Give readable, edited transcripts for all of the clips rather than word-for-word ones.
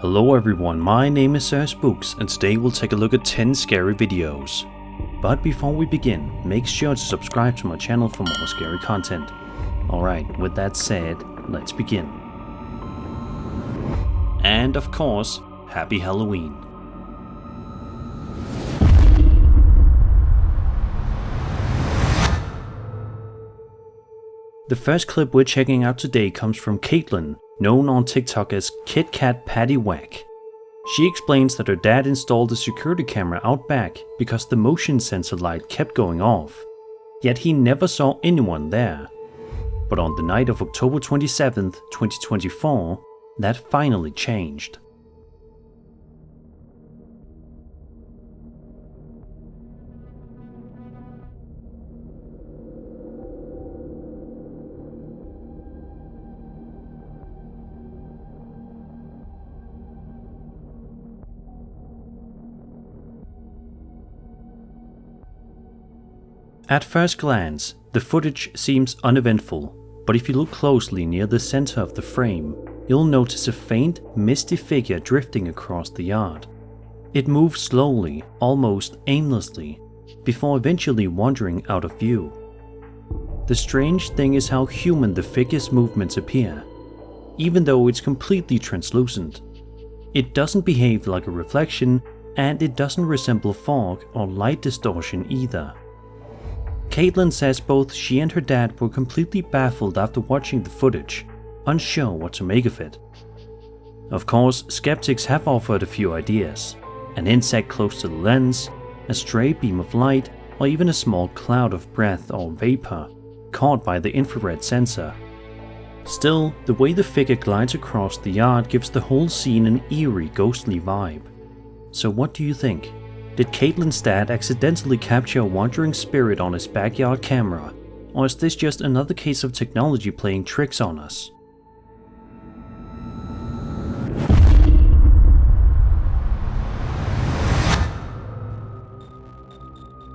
Hello everyone, my name is Spooks and today we'll take a look at 10 scary videos. But before we begin, make sure to subscribe to my channel for more scary content. Alright, with that said, let's begin. And of course, Happy Halloween. The first clip we're checking out today comes from Caitlin, known on TikTok as Kit Kat Patty Whack. She explains that her dad installed a security camera out back because the motion sensor light kept going off, yet he never saw anyone there. But on the night of October 27th, 2024, that finally changed. At first glance, the footage seems uneventful, but if you look closely near the center of the frame, you'll notice a faint, misty figure drifting across the yard. It moves slowly, almost aimlessly, before eventually wandering out of view. The strange thing is how human the figure's movements appear, even though it's completely translucent. It doesn't behave like a reflection, and it doesn't resemble fog or light distortion either. Caitlin says both she and her dad were completely baffled after watching the footage, unsure what to make of it. Of course, skeptics have offered a few ideas: an insect close to the lens, a stray beam of light, or even a small cloud of breath or vapor caught by the infrared sensor. Still, the way the figure glides across the yard gives the whole scene an eerie, ghostly vibe. So what do you think? Did Caitlin's dad accidentally capture a wandering spirit on his backyard camera, or is this just another case of technology playing tricks on us?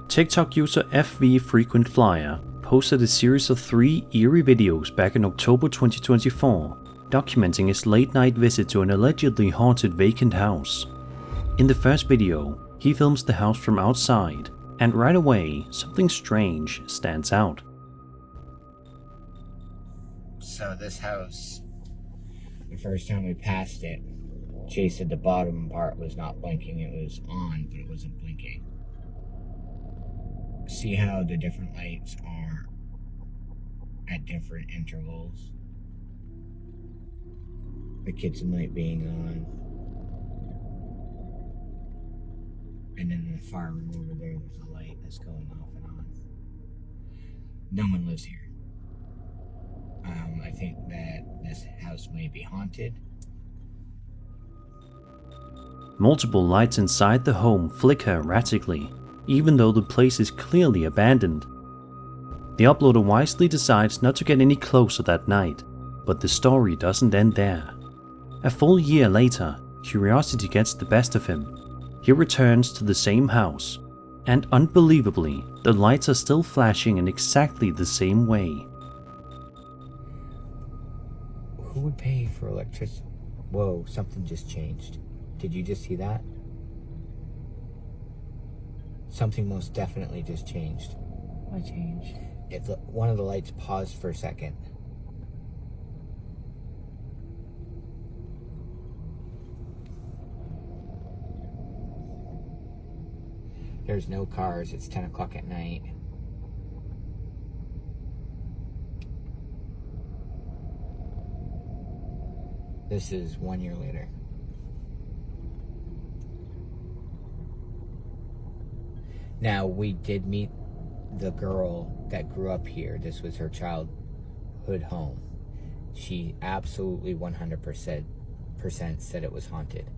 TikTok user FV Frequent Flyer posted a series of 3 eerie videos back in October 2024, documenting his late-night visit to an allegedly haunted vacant house. In the first video, he films the house from outside, and right away, something strange stands out. So this house, the first time we passed it, Chase said the bottom part was not blinking. It was on, but it wasn't blinking. See how the different lights are at different intervals? The kitchen light being on. And then in the far room over there's a light that's going off and on. No one lives here. I think that this house may be haunted. Multiple lights inside the home flicker erratically, even though the place is clearly abandoned. The uploader wisely decides not to get any closer that night, but the story doesn't end there. A full year later, curiosity gets the best of him. He returns to the same house, and unbelievably, the lights are still flashing in exactly the same way. Who would pay for electricity? Whoa, something just changed. Did you just see that? Something most definitely just changed. What changed? One of the lights paused for a second. There's no cars. It's 10 o'clock at night. This is 1 year later. Now, we did meet the girl that grew up here. This was her childhood home. She absolutely 100% said it was haunted.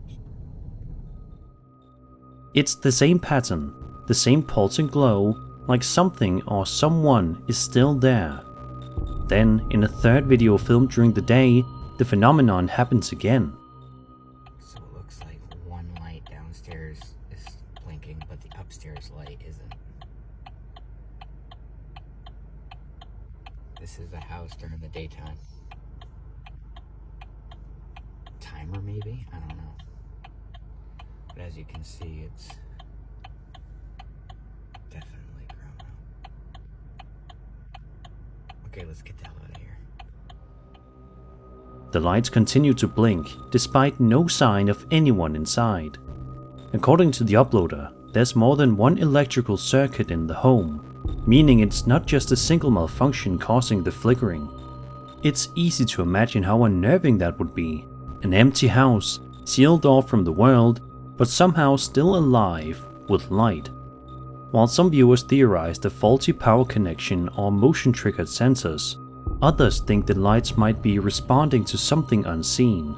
It's the same pattern, the same pulse and glow, like something or someone is still there. Then, in a third video filmed during the day, the phenomenon happens again. So it looks like one light downstairs is blinking, but the upstairs light isn't. This is the house during the daytime. Time camera maybe? I don't know. But as you can see, it's definitely grown up. Okay, let's get the hell out of here. The lights continue to blink, despite no sign of anyone inside. According to the uploader, there's more than one electrical circuit in the home, meaning it's not just a single malfunction causing the flickering. It's easy to imagine how unnerving that would be. An empty house, sealed off from the world, but somehow still alive with light. While some viewers theorize a faulty power connection or motion-triggered sensors, others think the lights might be responding to something unseen.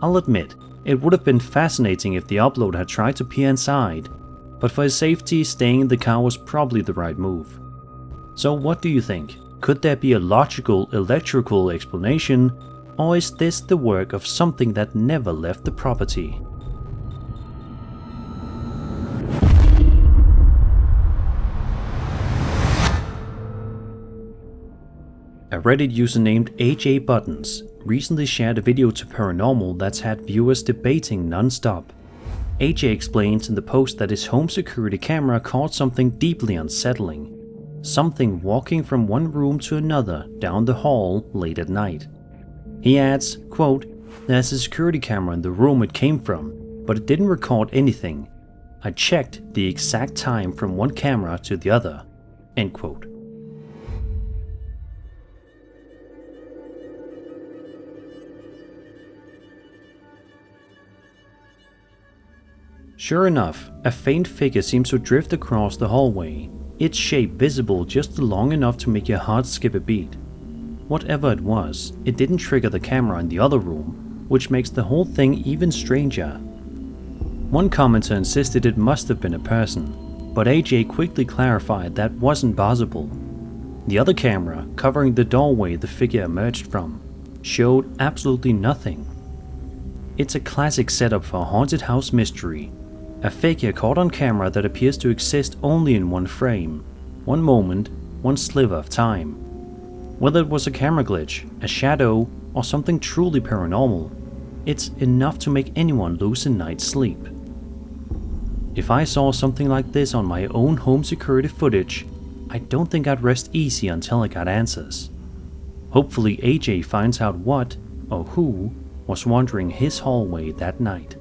I'll admit, it would have been fascinating if the uploader had tried to peer inside, but for his safety, staying in the car was probably the right move. So what do you think? Could there be a logical electrical explanation, or is this the work of something that never left the property? A Reddit user named AJ Buttons recently shared a video to Paranormal that's had viewers debating non-stop. AJ explains in the post that his home security camera caught something deeply unsettling. Something walking from one room to another down the hall late at night. He adds, quote, "There's a security camera in the room it came from, but it didn't record anything. I checked the exact time from one camera to the other." End quote. Sure enough, a faint figure seems to drift across the hallway, its shape visible just long enough to make your heart skip a beat. Whatever it was, it didn't trigger the camera in the other room, which makes the whole thing even stranger. One commenter insisted it must have been a person, but AJ quickly clarified that wasn't possible. The other camera, covering the doorway the figure emerged from, showed absolutely nothing. It's a classic setup for a haunted house mystery. A figure caught on camera that appears to exist only in one frame, one moment, one sliver of time. Whether it was a camera glitch, a shadow, or something truly paranormal, it's enough to make anyone lose a night's sleep. If I saw something like this on my own home security footage, I don't think I'd rest easy until I got answers. Hopefully AJ finds out what, or who, was wandering his hallway that night.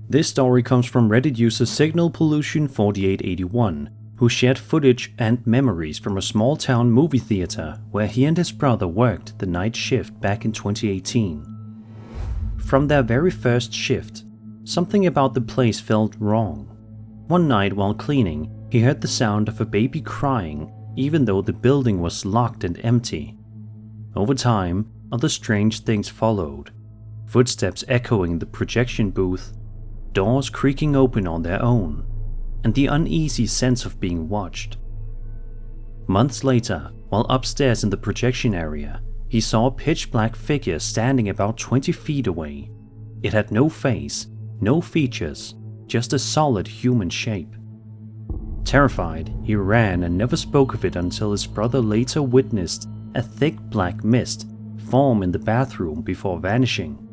This story comes from Reddit user Signal Pollution 4881, who shared footage and memories from a small town movie theater where he and his brother worked the night shift back in 2018. From their very first shift, something about the place felt wrong. One night while cleaning, he heard the sound of a baby crying, even though the building was locked and empty. Over time, other strange things followed. Footsteps echoing the projection booth, doors creaking open on their own, and the uneasy sense of being watched. Months later, while upstairs in the projection area, he saw a pitch-black figure standing about 20 feet away. It had no face, no features, just a solid human shape. Terrified, he ran and never spoke of it until his brother later witnessed a thick black mist form in the bathroom before vanishing.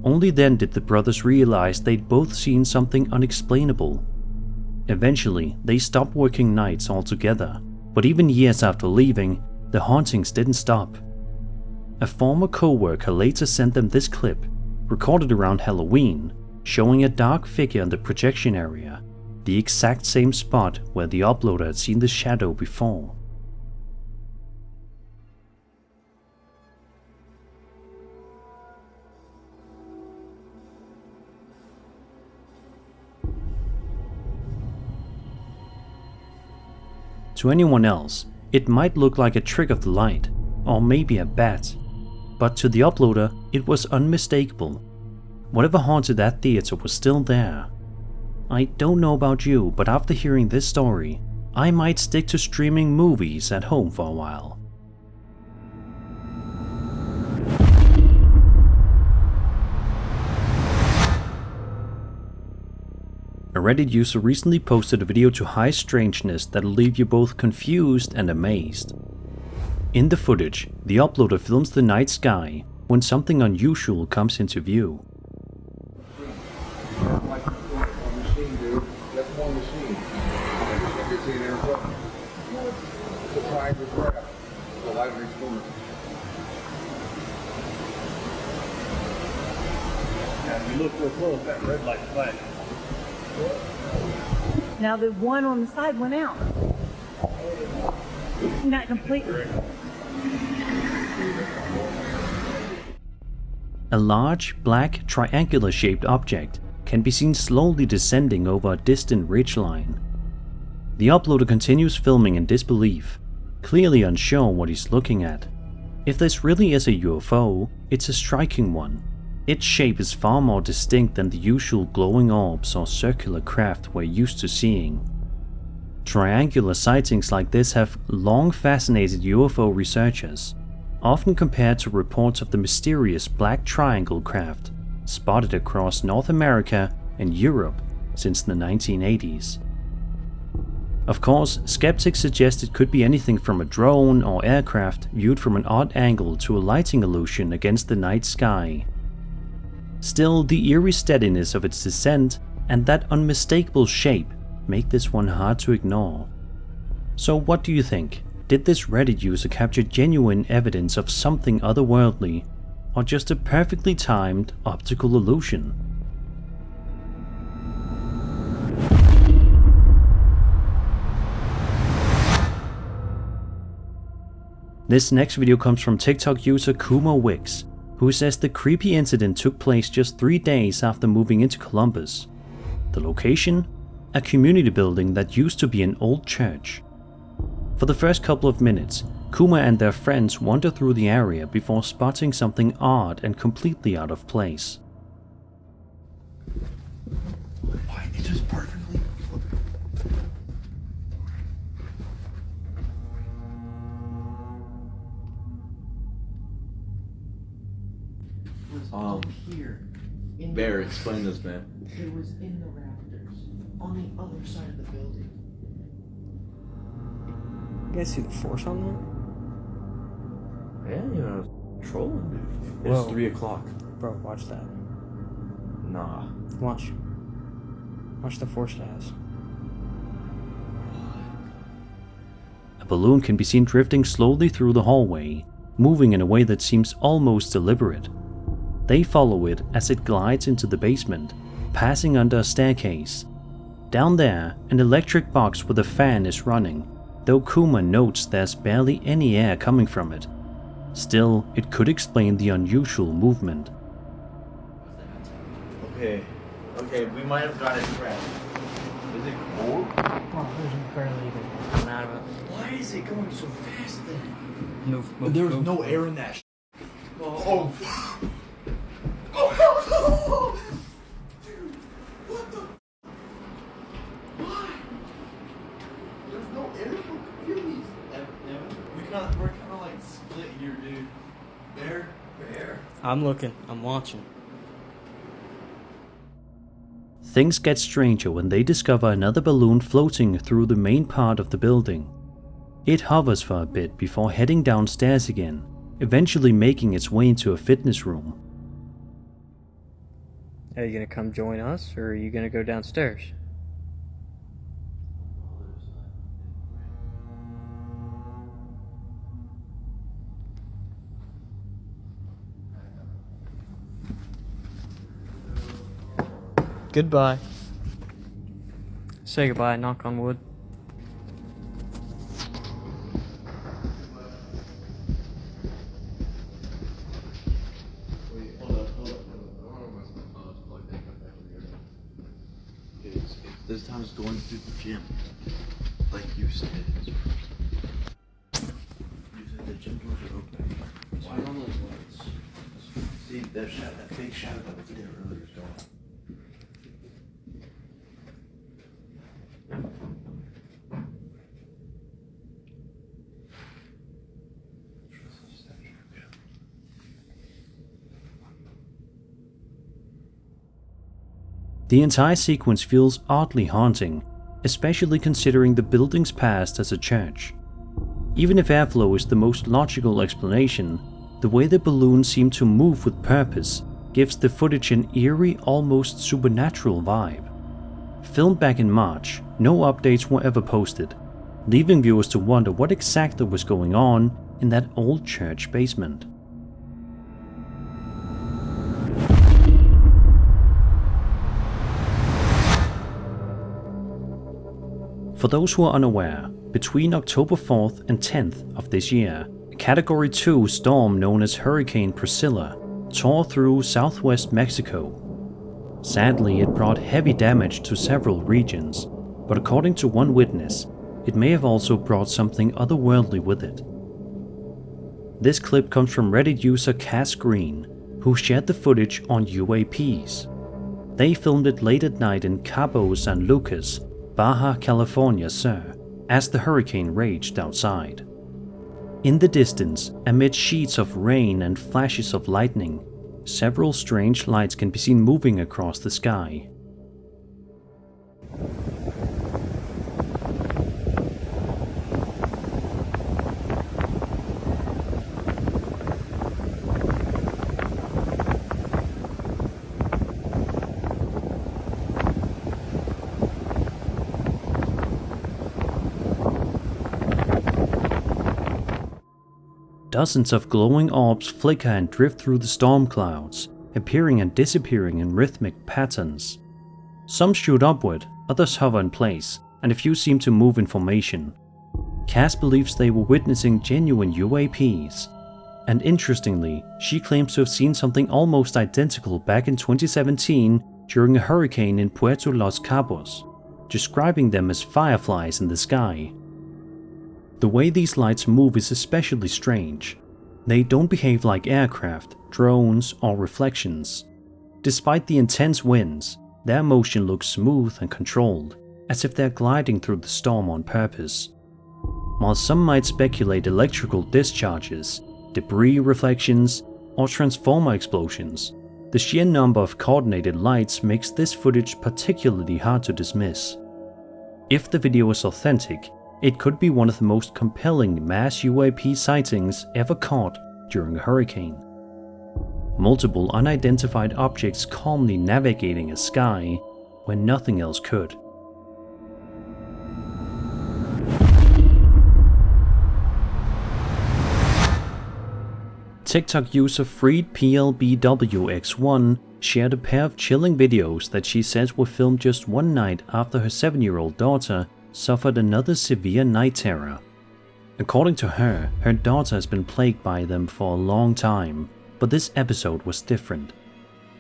Only then did the brothers realize they'd both seen something unexplainable. Eventually, they stopped working nights altogether, but even years after leaving, the hauntings didn't stop. A former co-worker later sent them this clip, recorded around Halloween, showing a dark figure in the projection area, the exact same spot where the uploader had seen the shadow before. To anyone else, it might look like a trick of the light, or maybe a bat, but to the uploader, it was unmistakable. Whatever haunted that theater was still there. I don't know about you, but after hearing this story, I might stick to streaming movies at home for a while. A Reddit user recently posted a video to high strangeness that'll leave you both confused and amazed. In the footage, the uploader films the night sky when something unusual comes into view. You look real close, that red light flash. Now the one on the side went out. Not completely. A large, black, triangular-shaped object can be seen slowly descending over a distant ridgeline. The uploader continues filming in disbelief, clearly unsure what he's looking at. If this really is a UFO, it's a striking one. Its shape is far more distinct than the usual glowing orbs or circular craft we're used to seeing. Triangular sightings like this have long fascinated UFO researchers, often compared to reports of the mysterious black triangle craft spotted across North America and Europe since the 1980s. Of course, skeptics suggest it could be anything from a drone or aircraft viewed from an odd angle to a lighting illusion against the night sky. Still, the eerie steadiness of its descent and that unmistakable shape make this one hard to ignore. So what do you think? Did this Reddit user capture genuine evidence of something otherworldly, or just a perfectly timed optical illusion? This next video comes from TikTok user Kuma Wix, who says the creepy incident took place just 3 days after moving into Columbus. The location? A community building that used to be an old church. For the first couple of minutes, Kuma and their friends wander through the area before spotting something odd and completely out of place. Why? It just perfectly here. Bear, explain this, man. It was in the rafters on the other side of the building. You guys see the force on Yeah, you know, trolling, dude. Whoa. It's 3 o'clock. that? Bro, watch that. Nah. Watch. Watch the force it has. A balloon can be seen drifting slowly through the hallway, moving in a way that seems almost deliberate. They follow it as it glides into the basement, passing under a staircase. Down there, an electric box with a fan is running, though Kuma notes there's barely any air coming from it. Still, it could explain the unusual movement. Okay, we might have got it correct. Is it cold? Oh, there's barely even coming out of it. Why is it going so fast then? Move, There's move. no air in that. Oh. Dude, what the? Why? There's no air for computers. We're kind of like split here, dude. Bear. I'm looking. I'm watching. Things get stranger when they discover another balloon floating through the main part of the building. It hovers for a bit before heading downstairs again, eventually making its way into a fitness room. Are you gonna come join us, or are you gonna go downstairs? Goodbye. Say goodbye, knock on wood. This time it's going to the gym. Like you said. You said the gym doors are open. Why are those lights? See, that fake shadow that was there earlier is gone. The entire sequence feels oddly haunting, especially considering the building's past as a church. Even if airflow is the most logical explanation, the way the balloons seem to move with purpose gives the footage an eerie, almost supernatural vibe. Filmed back in March, no updates were ever posted, leaving viewers to wonder what exactly was going on in that old church basement. For those who are unaware, between October 4th and 10th of this year, a Category 2 storm known as Hurricane Priscilla tore through southwest Mexico. Sadly, it brought heavy damage to several regions, but according to one witness, it may have also brought something otherworldly with it. This clip comes from Reddit user Cass Green, who shared the footage on UAPs. They filmed it late at night in Cabo San Lucas, Baja California Sur, as the hurricane raged outside. In the distance, amid sheets of rain and flashes of lightning, several strange lights can be seen moving across the sky. Dozens of glowing orbs flicker and drift through the storm clouds, appearing and disappearing in rhythmic patterns. Some shoot upward, others hover in place, and a few seem to move in formation. Cass believes they were witnessing genuine UAPs, and interestingly, she claims to have seen something almost identical back in 2017 during a hurricane in Puerto Los Cabos, describing them as fireflies in the sky. The way these lights move is especially strange. They don't behave like aircraft, drones, or reflections. Despite the intense winds, their motion looks smooth and controlled, as if they're gliding through the storm on purpose. While some might speculate electrical discharges, debris reflections, or transformer explosions, the sheer number of coordinated lights makes this footage particularly hard to dismiss. If the video is authentic, it could be one of the most compelling mass UAP sightings ever caught during a hurricane. Multiple unidentified objects calmly navigating a sky when nothing else could. TikTok user FreedPLBWX1 shared a pair of chilling videos that she says were filmed just one night after her 7-year-old daughter suffered another severe night terror. According to her, her daughter has been plagued by them for a long time, but this episode was different.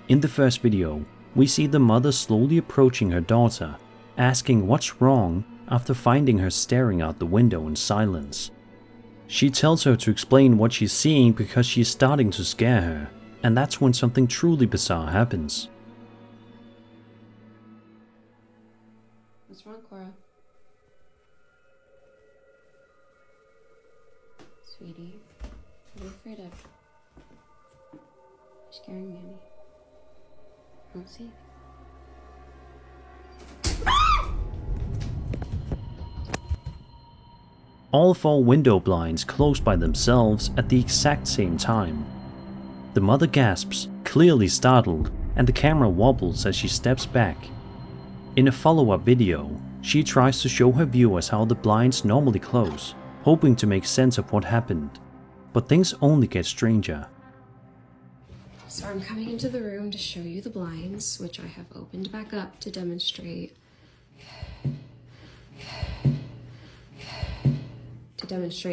In the first video, we see the mother slowly approaching her daughter, asking what's wrong after finding her staring out the window in silence. She tells her to explain what she's seeing because she's starting to scare her, and that's when something truly bizarre happens. What's wrong, Cora? Sweetie, what are you afraid of? You're scaring me, honey. I don't see it. All 4 window blinds close by themselves at the exact same time. The mother gasps, clearly startled, and the camera wobbles as she steps back. In a follow-up video, she tries to show her viewers how the blinds normally close, hoping to make sense of what happened, but things only get stranger. So I'm coming into the room to show you the blinds, which I have opened back up to demonstrate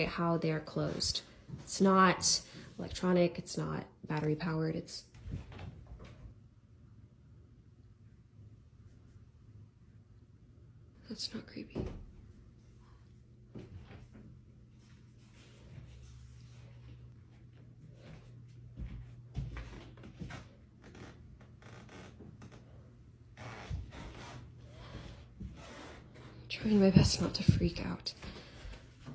how they are closed. It's not electronic, it's not battery powered, it's that's not creepy. Trying my best not to freak out.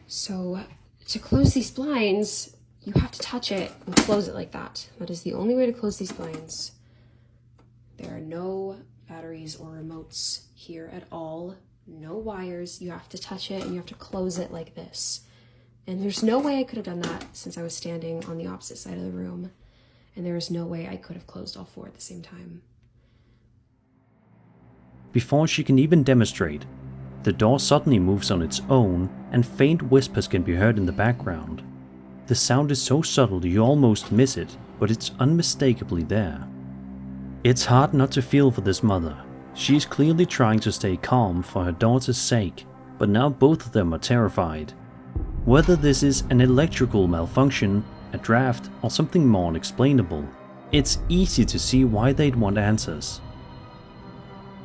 So, to close these blinds, you have to touch it and close it like that. That is the only way to close these blinds. There are no batteries or remotes here at all. No wires. You have to touch it and you have to close it like this. And there's no way I could have done that since I was standing on the opposite side of the room. And there is no way I could have closed all four at the same time. Before she can even demonstrate, the door suddenly moves on its own and faint whispers can be heard in the background. The sound is so subtle you almost miss it, but it's unmistakably there. It's hard not to feel for this mother. She's clearly trying to stay calm for her daughter's sake, but now both of them are terrified. Whether this is an electrical malfunction, a draft, or something more unexplainable, it's easy to see why they'd want answers.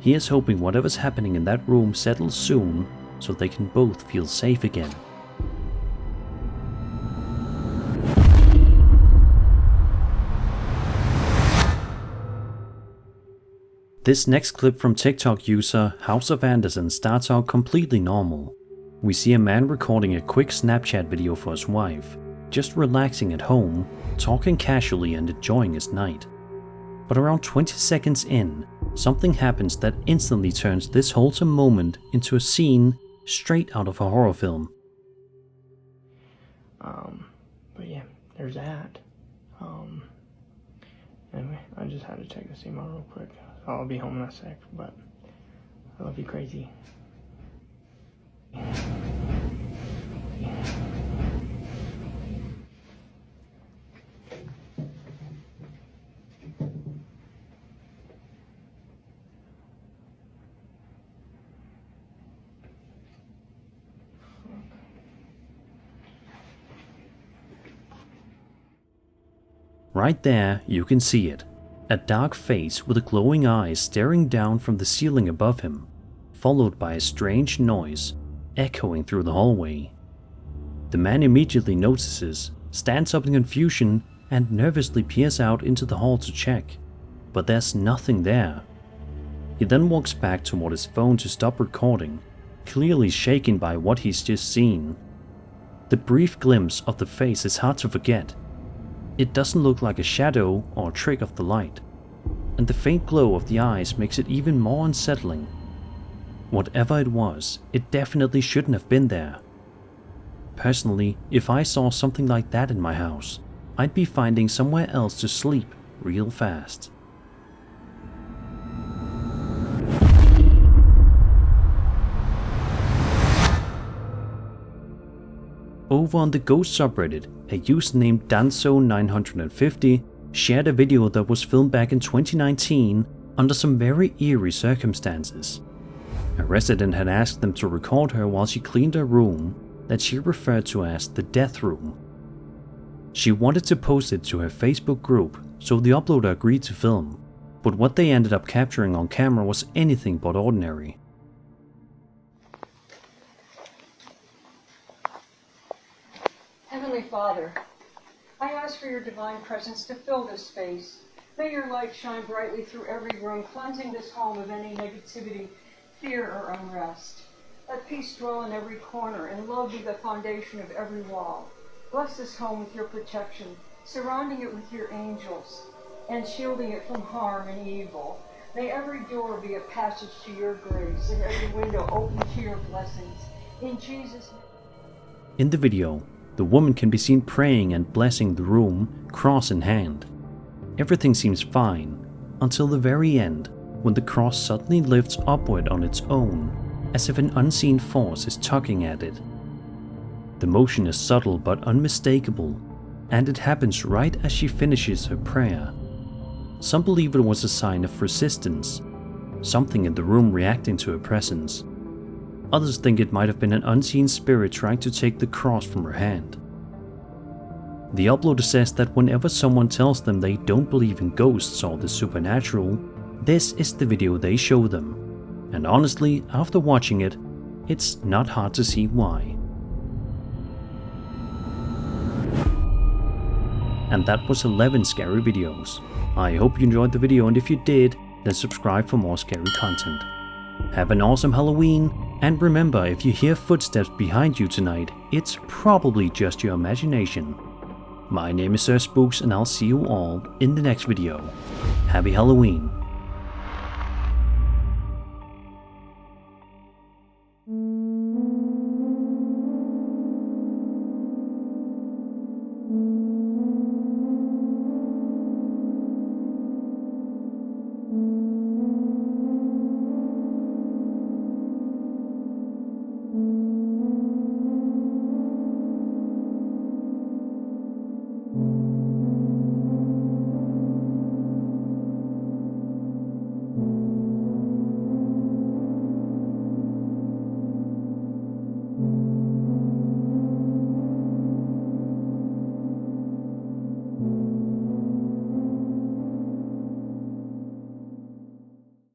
Here's hoping whatever's happening in that room settles soon, so they can both feel safe again. This next clip from TikTok user House of Anderson starts out completely normal. We see a man recording a quick Snapchat video for his wife, just relaxing at home, talking casually and enjoying his night. But around 20 seconds in, something happens that instantly turns this wholesome moment into a scene straight out of a horror film. But yeah, there's that. Anyway, I just had to check this email real quick. I'll be home in a sec, but I love you crazy. Right there, you can see it. A dark face with glowing eyes staring down from the ceiling above him, followed by a strange noise echoing through the hallway. The man immediately notices, stands up in confusion, and nervously peers out into the hall to check, but there's nothing there. He then walks back toward his phone to stop recording, clearly shaken by what he's just seen. The brief glimpse of the face is hard to forget. It doesn't look like a shadow or a trick of the light, and the faint glow of the eyes makes it even more unsettling. Whatever it was, it definitely shouldn't have been there. Personally, if I saw something like that in my house, I'd be finding somewhere else to sleep real fast. Over on the Ghost subreddit, a user named Danzo950 shared a video that was filmed back in 2019 under some very eerie circumstances. A resident had asked them to record her while she cleaned her room that she referred to as the death room. She wanted to post it to her Facebook group, so the uploader agreed to film, but what they ended up capturing on camera was anything but ordinary. Heavenly Father, I ask for your divine presence to fill this space. May your light shine brightly through every room, cleansing this home of any negativity, fear, or unrest. Let peace dwell in every corner, and love be the foundation of every wall. Bless this home with your protection, surrounding it with your angels, and shielding it from harm and evil. May every door be a passage to your grace, and every window open to your blessings. In Jesus' name. In the video, the woman can be seen praying and blessing the room, cross in hand. Everything seems fine, until the very end, when the cross suddenly lifts upward on its own, as if an unseen force is tugging at it. The motion is subtle but unmistakable, and it happens right as she finishes her prayer. Some believe it was a sign of resistance, something in the room reacting to her presence. Others think it might have been an unseen spirit trying to take the cross from her hand. The uploader says that whenever someone tells them they don't believe in ghosts or the supernatural, this is the video they show them. And honestly, after watching it, it's not hard to see why. And that was 11 scary videos. I hope you enjoyed the video, and if you did, then subscribe for more scary content. Have an awesome Halloween, and remember, if you hear footsteps behind you tonight, it's probably just your imagination. My name is Spooks, and I'll see you all in the next video. Happy Halloween.